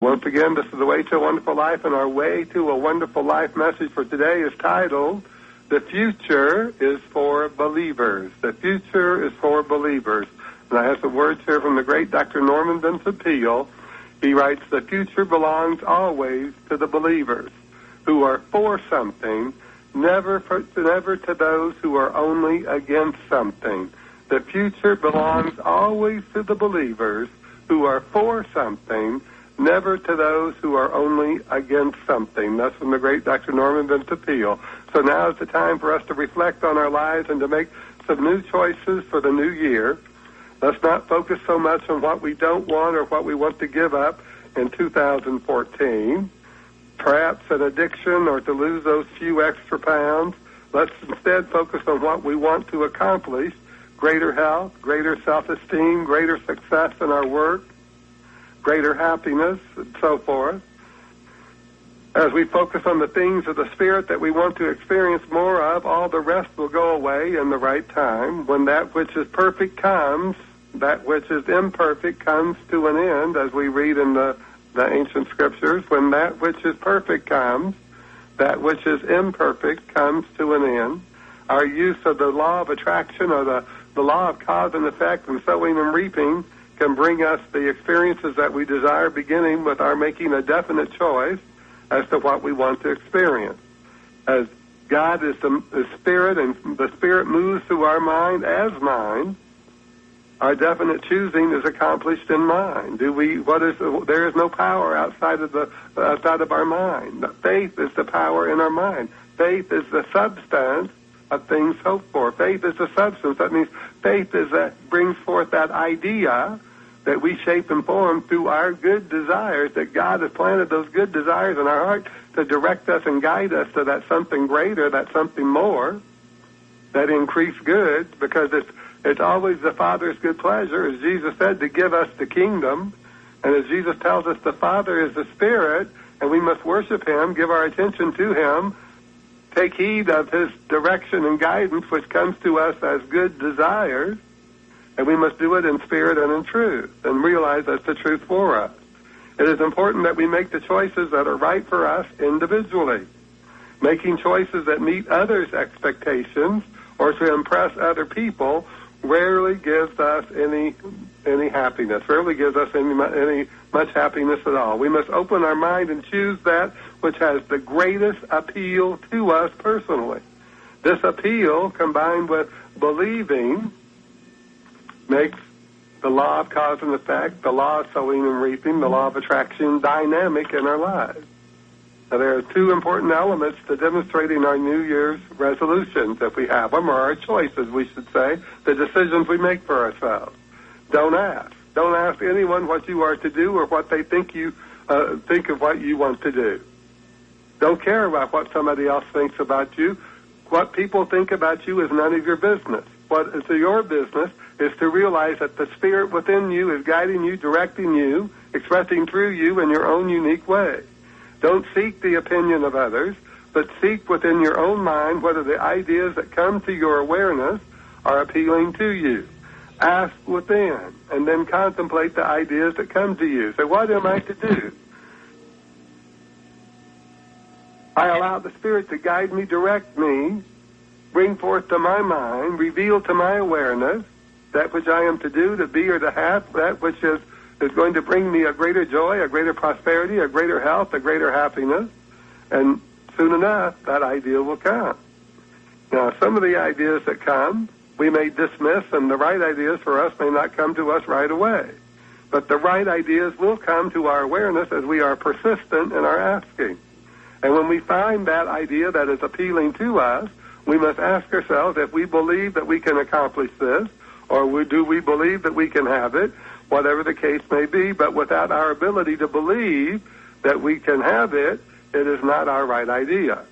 Once again, this is the Way to a Wonderful Life, and our Way to a Wonderful Life message for today is titled, The Future is for Believers. The Future is for Believers. And I have some words here from the great Dr. Norman Vincent Peale. He writes, the future belongs always to the believers who are for something, never to those who are only against something. The future belongs always to the believers who are for something, never to those who are only against something. That's from the great Dr. Norman Vincent Peale. So now is the time for us to reflect on our lives and to make some new choices for the new year. Let's not focus so much on what we don't want or what we want to give up in 2014, perhaps an addiction or to lose those few extra pounds. Let's instead focus on what we want to accomplish, greater health, greater self-esteem, greater success in our work, greater happiness, and so forth. As we focus on the things of the Spirit that we want to experience more of, all the rest will go away in the right time. When that which is perfect comes, that which is imperfect comes to an end, as we read in the ancient scriptures. When that which is perfect comes, that which is imperfect comes to an end. Our use of the law of attraction or the law of cause and effect and sowing and reaping can bring us the experiences that we desire, beginning with our making a definite choice as to what we want to experience. As God is the Spirit, and the Spirit moves through our mind as mind, our definite choosing is accomplished in mind. There is no power outside of our mind. Faith is the power in our mind. Faith is the substance of things hoped for. Faith is the substance. That means faith is that brings forth that idea that we shape and form through our good desires, that God has planted those good desires in our heart to direct us and guide us to that something greater, that something more, that increased good, because it's always the Father's good pleasure, as Jesus said, to give us the kingdom. And as Jesus tells us, the Father is the Spirit, and we must worship Him, give our attention to Him, take heed of His direction and guidance, which comes to us as good desires, and we must do it in spirit and in truth, and realize that's the truth for us. It is important that we make the choices that are right for us individually. Making choices that meet others' expectations or to impress other people rarely gives us any happiness, rarely gives us any much happiness at all. We must open our mind and choose that which has the greatest appeal to us personally. This appeal, combined with believing, makes the law of cause and effect, the law of sowing and reaping, the law of attraction dynamic in our lives. Now, there are two important elements to demonstrating our New Year's resolutions, if we have them, or our choices, we should say, the decisions we make for ourselves. Don't ask. Don't ask anyone what you are to do or what they think of what you want to do. Don't care about what somebody else thinks about you. What people think about you is none of your business. What is your business is to realize that the Spirit within you is guiding you, directing you, expressing through you in your own unique way. Don't seek the opinion of others, but seek within your own mind whether the ideas that come to your awareness are appealing to you. Ask within, and then contemplate the ideas that come to you. So what am I to do? I allow the Spirit to guide me, direct me, bring forth to my mind, reveal to my awareness that which I am to do, to be, or to have, that which is going to bring me a greater joy, a greater prosperity, a greater health, a greater happiness, and soon enough, that idea will come. Now, some of the ideas that come, we may dismiss, and the right ideas for us may not come to us right away. But the right ideas will come to our awareness as we are persistent in our asking. And when we find that idea that is appealing to us, we must ask ourselves if we believe that we can accomplish this, or do we believe that we can have it, whatever the case may be. But without our ability to believe that we can have it, it is not our right idea.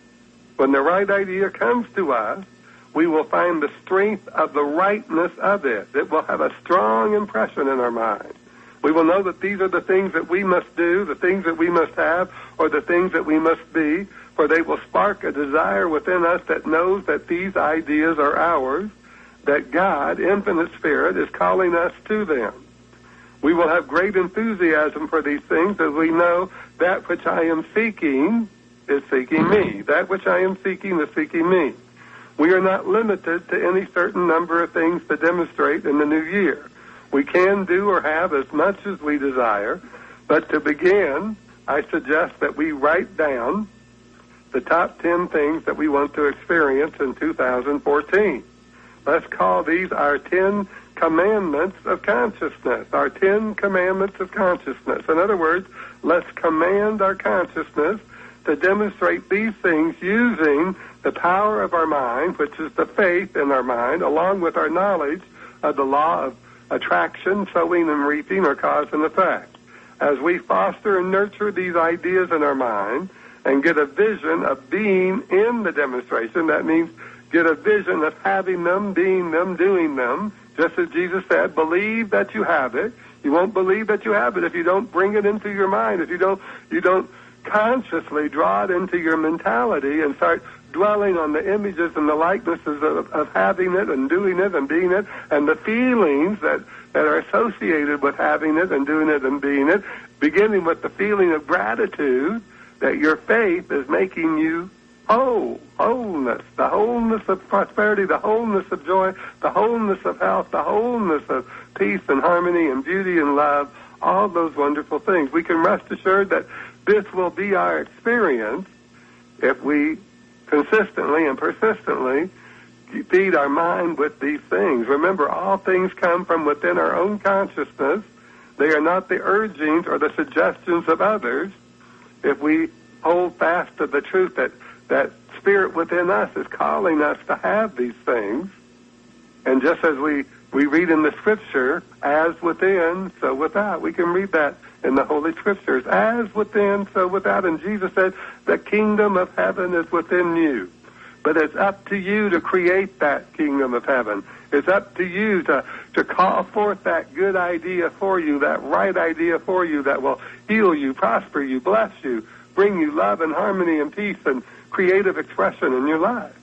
When the right idea comes to us, we will find the strength of the rightness of it. It will have a strong impression in our mind. We will know that these are the things that we must do, the things that we must have, or the things that we must be, for they will spark a desire within us that knows that these ideas are ours, that God, Infinite Spirit, is calling us to them. We will have great enthusiasm for these things as we know that which I am seeking is seeking me. That which I am seeking is seeking me. We are not limited to any certain number of things to demonstrate in the new year. We can do or have as much as we desire, but to begin, I suggest that we write down the top 10 things that we want to experience in 2014. Let's call these our 10 commandments of consciousness, our 10 commandments of consciousness. In other words, let's command our consciousness to demonstrate these things using the power of our mind, which is the faith in our mind, along with our knowledge of the law of attraction, sowing and reaping, or cause and effect. As we foster and nurture these ideas in our mind and get a vision of being in the demonstration, that means get a vision of having them, being them, doing them, just as Jesus said, believe that you have it. You won't believe that you have it if you don't bring it into your mind, if you don't consciously draw it into your mentality and start dwelling on the images and the likenesses of having it and doing it and being it and the feelings that are associated with having it and doing it and being it, beginning with the feeling of gratitude that your faith is making you wholeness, the wholeness of prosperity, the wholeness of joy, the wholeness of health, the wholeness of peace and harmony and beauty and love, all those wonderful things. We can rest assured that this will be our experience if we consistently and persistently feed our mind with these things. Remember, all things come from within our own consciousness. They are not the urgings or the suggestions of others. If we hold fast to the truth that spirit within us is calling us to have these things, and just as we read in the Scripture, as within, so without. We can read that in the Holy Scriptures. As within, so without. And Jesus said, the kingdom of heaven is within you. But it's up to you to create that kingdom of heaven. It's up to you to call forth that good idea for you, that right idea for you that will heal you, prosper you, bless you, bring you love and harmony and peace and creative expression in your life.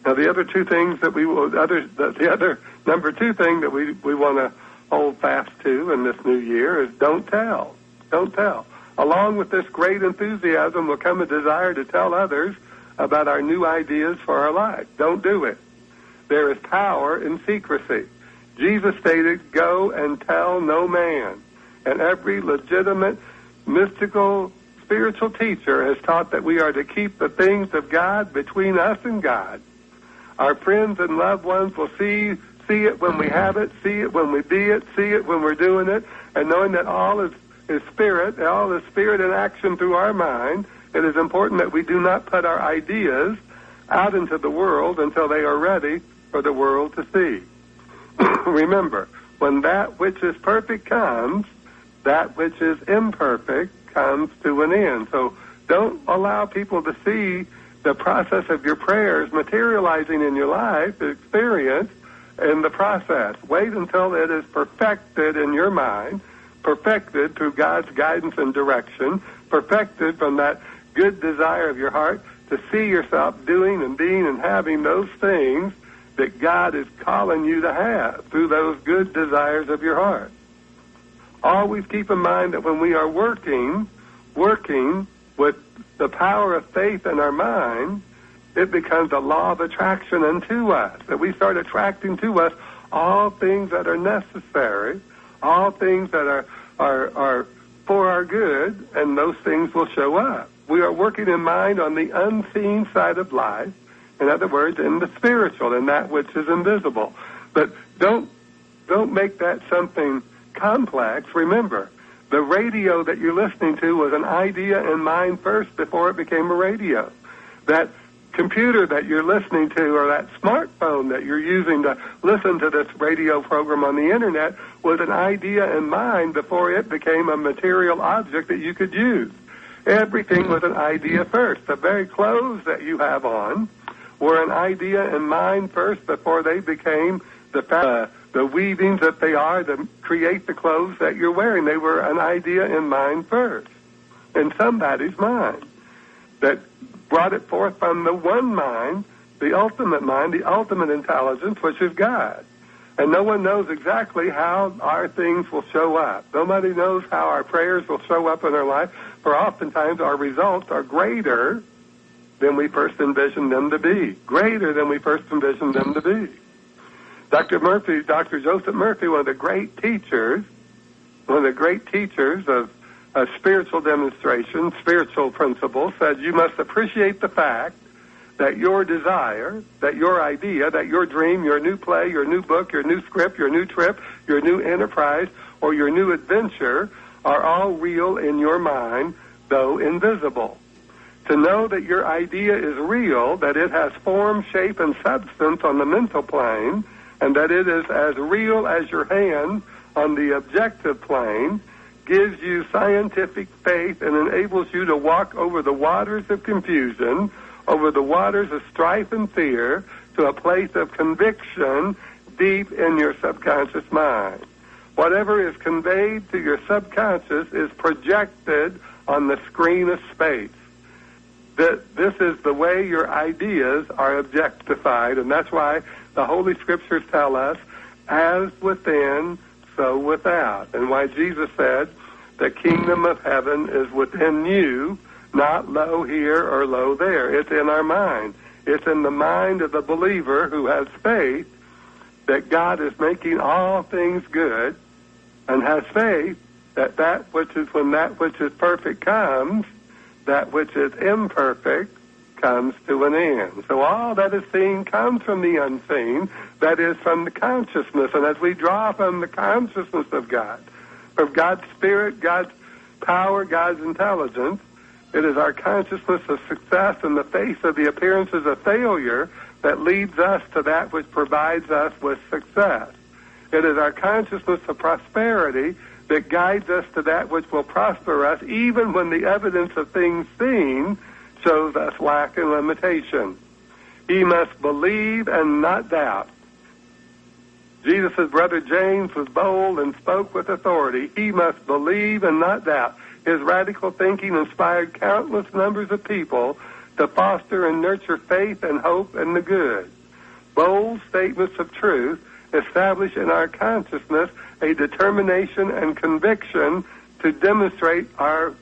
Now, the other two things that the other number two thing that we want to hold fast to in this new year is don't tell. Don't tell. Along with this great enthusiasm will come a desire to tell others about our new ideas for our life. Don't do it. There is power in secrecy. Jesus stated, go and tell no man. And every legitimate, mystical, spiritual teacher has taught that we are to keep the things of God between us and God. Our friends and loved ones will see it when we have it, see it when we be it, see it when we're doing it, and knowing that all is spirit in action through our mind, it is important that we do not put our ideas out into the world until they are ready for the world to see. Remember, when that which is perfect comes, that which is imperfect comes to an end. So don't allow people to see the process of your prayers materializing in your life, the experience in the process. Wait until it is perfected in your mind, perfected through God's guidance and direction, perfected from that good desire of your heart to see yourself doing and being and having those things that God is calling you to have through those good desires of your heart. Always keep in mind that when we are working with the power of faith in our mind, it becomes a law of attraction unto us, that we start attracting to us all things that are necessary, all things that are for our good, and those things will show up. We are working in mind on the unseen side of life, in other words, in the spiritual, in that which is invisible. But don't make that something complex. Remember, the radio that you're listening to was an idea in mind first before it became a radio. That computer that you're listening to or that smartphone that you're using to listen to this radio program on the internet was an idea in mind before it became a material object that you could use. Everything was an idea first. The very clothes that you have on were an idea in mind first before they became the weavings that they are to create the clothes that you're wearing. They were an idea in mind first, in somebody's mind, that brought it forth from the one mind, the ultimate intelligence, which is God. And no one knows exactly how our things will show up. Nobody knows how our prayers will show up in our life, for oftentimes our results are greater than we first envisioned them to be. Greater than we first envisioned them to be. Dr. Joseph Murphy, one of the great teachers of spiritual demonstration, spiritual principles, said you must appreciate the fact that your desire, that your idea, that your dream, your new play, your new book, your new script, your new trip, your new enterprise, or your new adventure are all real in your mind, though invisible. To know that your idea is real, that it has form, shape, and substance on the mental plane, and that it is as real as your hand on the objective plane, gives you scientific faith and enables you to walk over the waters of confusion, over the waters of strife and fear, to a place of conviction deep in your subconscious mind. Whatever is conveyed to your subconscious is projected on the screen of space. This is the way your ideas are objectified, and that's why the Holy Scriptures tell us, as within, so without. And why Jesus said, the kingdom of heaven is within you, not low here or low there. It's in our mind. It's in the mind of the believer who has faith that God is making all things good, and has faith that when that which is perfect comes, that which is imperfect comes to an end. So all that is seen comes from the unseen, that is from the consciousness. And as we draw from the consciousness of God, from God's Spirit, God's power, God's intelligence, it is our consciousness of success in the face of the appearances of failure that leads us to that which provides us with success. It is our consciousness of prosperity that guides us to that which will prosper us, even when the evidence of things seen shows us lack and limitation. He must believe and not doubt. Jesus' brother James was bold and spoke with authority. He must believe and not doubt. His radical thinking inspired countless numbers of people to foster and nurture faith and hope in the good. Bold statements of truth establish in our consciousness a determination and conviction to demonstrate our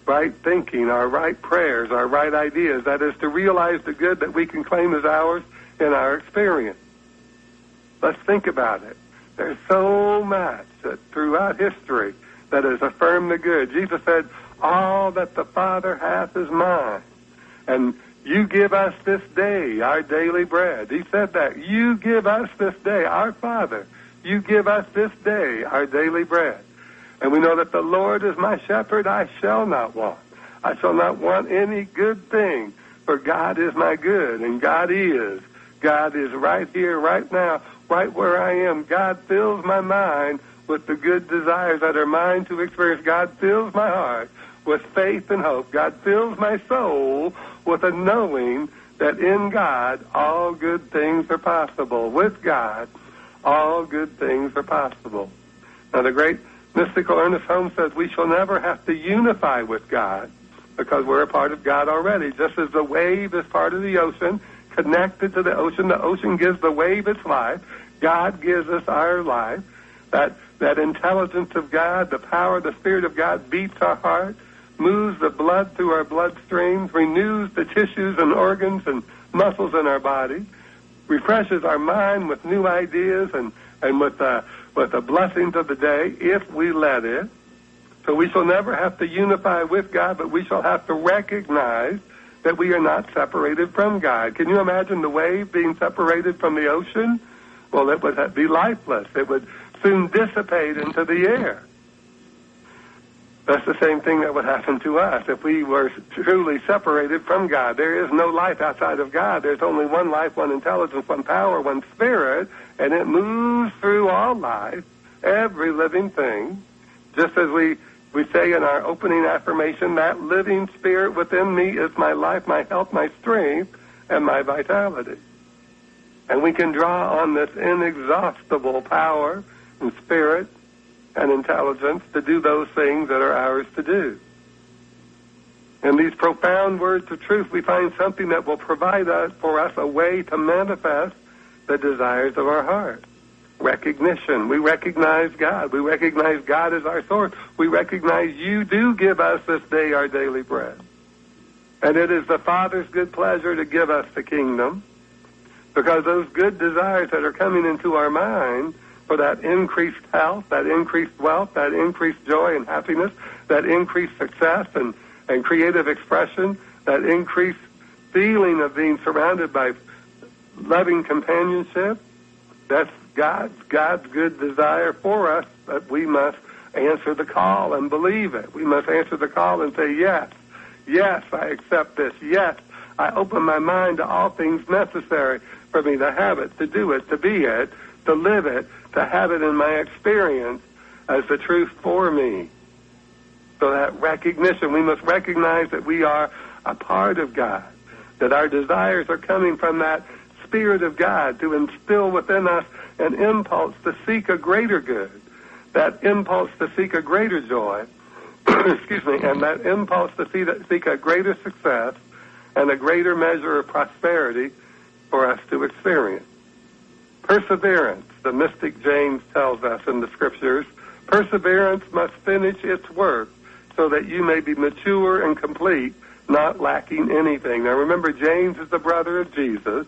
right thinking, our right prayers, our right ideas. That is, to realize the good that we can claim as ours in our experience. Let's think about it. There's so much that throughout history that has affirmed the good. Jesus said, all that the Father hath is mine. And you give us this day our daily bread. He said that. You give us this day, our Father. You give us this day our daily bread. And we know that the Lord is my shepherd, I shall not want. I shall not want any good thing, for God is my good, and God is. God is right here, right now, right where I am. God fills my mind with the good desires that are mine to experience. God fills my heart with faith and hope. God fills my soul with a knowing that in God all good things are possible. With God, all good things are possible. Now, the great mystical Ernest Holmes says we shall never have to unify with God because we're a part of God already. Just as the wave is part of the ocean, connected to the ocean gives the wave its life. God gives us our life. That intelligence of God, the power, the Spirit of God beats our heart, moves the blood through our bloodstreams, renews the tissues and organs and muscles in our body, refreshes our mind with new ideas and with the blessings of the day, if we let it. So we shall never have to unify with God, but we shall have to recognize that we are not separated from God. Can you imagine the wave being separated from the ocean? Well, it would be lifeless. It would soon dissipate into the air. That's the same thing that would happen to us if we were truly separated from God. There is no life outside of God. There's only one life, one intelligence, one power, one spirit, and it moves through all life, every living thing. Just as we say in our opening affirmation, that living spirit within me is my life, my health, my strength, and my vitality. And we can draw on this inexhaustible power and spirit and intelligence to do those things that are ours to do. In these profound words of truth, we find something that will provide for us a way to manifest the desires of our heart. recognition. We recognize God. We recognize God as our source. We recognize you do give us this day our daily bread. And it is the Father's good pleasure to give us the kingdom, because those good desires that are coming into our mind for that increased health, that increased wealth, that increased joy and happiness, that increased success and creative expression, that increased feeling of being surrounded by loving companionship, that's God's good desire for us, but we must answer the call and believe it. We must answer the call and say, yes, I accept this. Yes, I open my mind to all things necessary for me to have it, to do it, to be it, to live it, to have it in my experience as the truth for me. So that recognition, we must recognize that we are a part of God, that our desires are coming from that Spirit of God to instill within us an impulse to seek a greater good, that impulse to seek a greater joy, excuse me, and that impulse to seek a greater success and a greater measure of prosperity for us to experience. Perseverance, the mystic James tells us in the Scriptures, perseverance must finish its work so that you may be mature and complete, not lacking anything. Now remember, James is the brother of Jesus,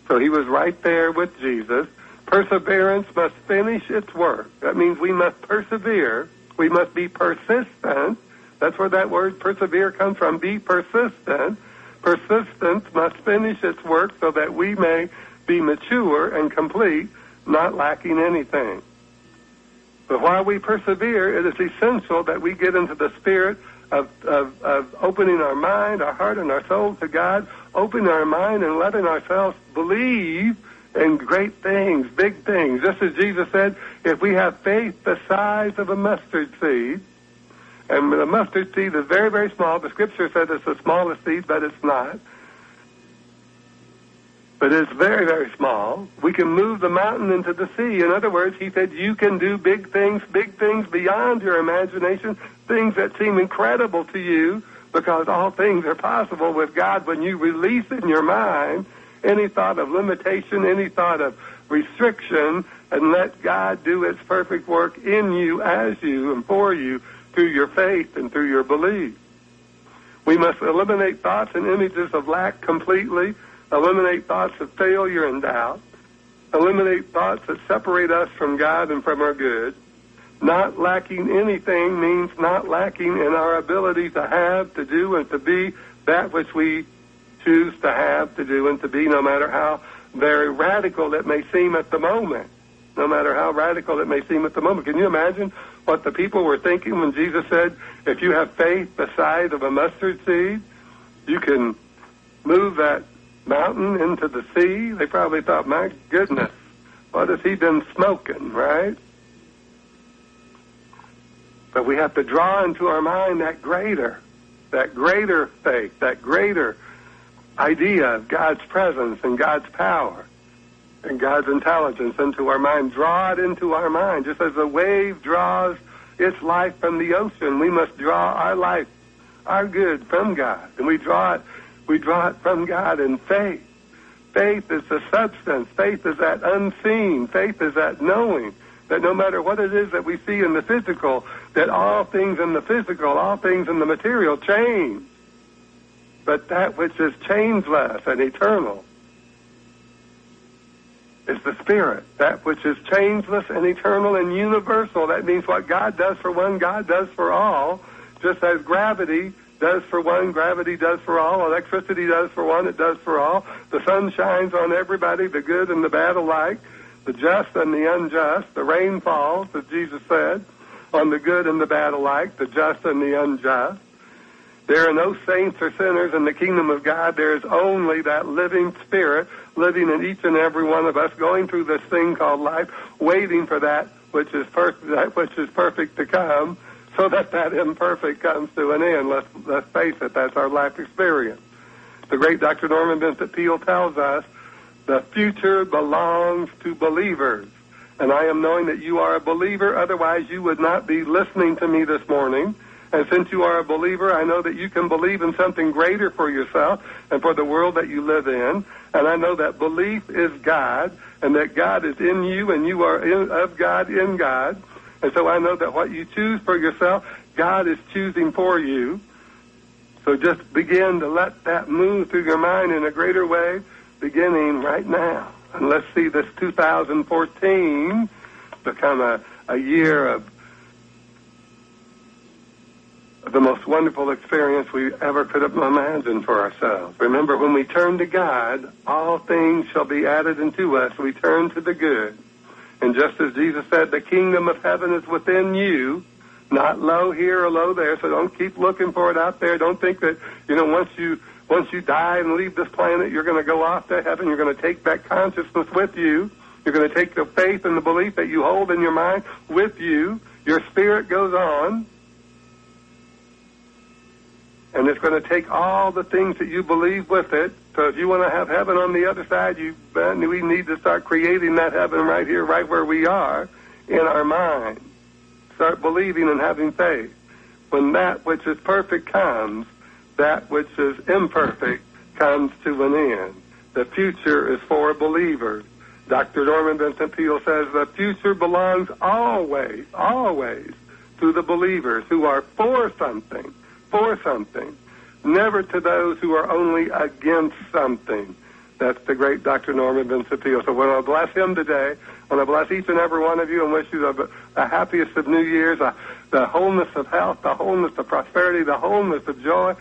so he was right there with Jesus. Perseverance must finish its work. That means we must persevere. We must be persistent. That's where that word persevere comes from. Be persistent. Persistence must finish its work so that we may be mature and complete, not lacking anything. But while we persevere, it is essential that we get into the spirit of opening our mind, our heart, and our soul to God, opening our mind and letting ourselves believe in great things, big things. Just as Jesus said, if we have faith the size of a mustard seed, and the mustard seed is very, very small. The Scripture says it's the smallest seed, but it's not. But it's very, very small. We can move the mountain into the sea. In other words, he said you can do big things beyond your imagination, things that seem incredible to you, because all things are possible with God when you release in your mind any thought of limitation, any thought of restriction, and let God do its perfect work in you, as you, and for you, through your faith and through your belief. We must eliminate thoughts and images of lack completely, eliminate thoughts of failure and doubt, eliminate thoughts that separate us from God and from our good. Not lacking anything means not lacking in our ability to have, to do, and to be that which we choose to have, to do, and to be, no matter how very radical it may seem at the moment. No matter how radical it may seem at the moment. Can you imagine what the people were thinking when Jesus said, if you have faith the size of a mustard seed, you can move that mountain into the sea? They probably thought, my goodness, what has he been smoking, right? But we have to draw into our mind that greater faith, that greater idea of God's presence and God's power and God's intelligence into our mind. Draw it into our mind. Just as a wave draws its life from the ocean, we must draw our life, our good, from God. And we draw it from God in faith. Faith is the substance. Faith is that unseen. Faith is that knowing that no matter what it is that we see in the physical, that all things in the physical, all things in the material change. But that which is changeless and eternal is the Spirit. That which is changeless and eternal and universal. That means what God does for one, God does for all. Just as gravity does for one, gravity does for all. Electricity does for one, it does for all. The sun shines on everybody, the good and the bad alike, the just and the unjust. The rain falls, as Jesus said, on the good and the bad alike, the just and the unjust. There are no saints or sinners in the kingdom of God. There is only that living Spirit living in each and every one of us, going through this thing called life, waiting for that which is perfect to come, so that imperfect comes to an end. Let's face it, that's our life experience. The great Dr. Norman Vincent Peale tells us, the future belongs to believers. And I am knowing that you are a believer, otherwise you would not be listening to me this morning. And since you are a believer, I know that you can believe in something greater for yourself and for the world that you live in. And I know that belief is God, and that God is in you, and you are of God in God. And so I know that what you choose for yourself, God is choosing for you. So just begin to let that move through your mind in a greater way, beginning right now. And let's see this 2014 become a year of the most wonderful experience we ever could have imagined for ourselves. Remember, when we turn to God, all things shall be added unto us. We turn to the good. And just as Jesus said, the kingdom of heaven is within you, not low here or low there, so don't keep looking for it out there. Don't think that, once you die and leave this planet, you're going to go off to heaven. You're going to take that consciousness with you. You're going to take the faith and the belief that you hold in your mind with you. Your spirit goes on. And it's going to take all the things that you believe with it. So if you want to have heaven on the other side, we need to start creating that heaven right here, right where we are, in our mind. Start believing and having faith. When that which is perfect comes, that which is imperfect comes to an end. The future is for believers. Dr. Norman Vincent Peale says the future belongs always, always to the believers who are for something, never to those who are only against something. That's the great Dr. Norman Vincent Peale. So when I bless him today, when I bless each and every one of you and wish you the happiest of New Years, the wholeness of health, the wholeness of prosperity, the wholeness of joy,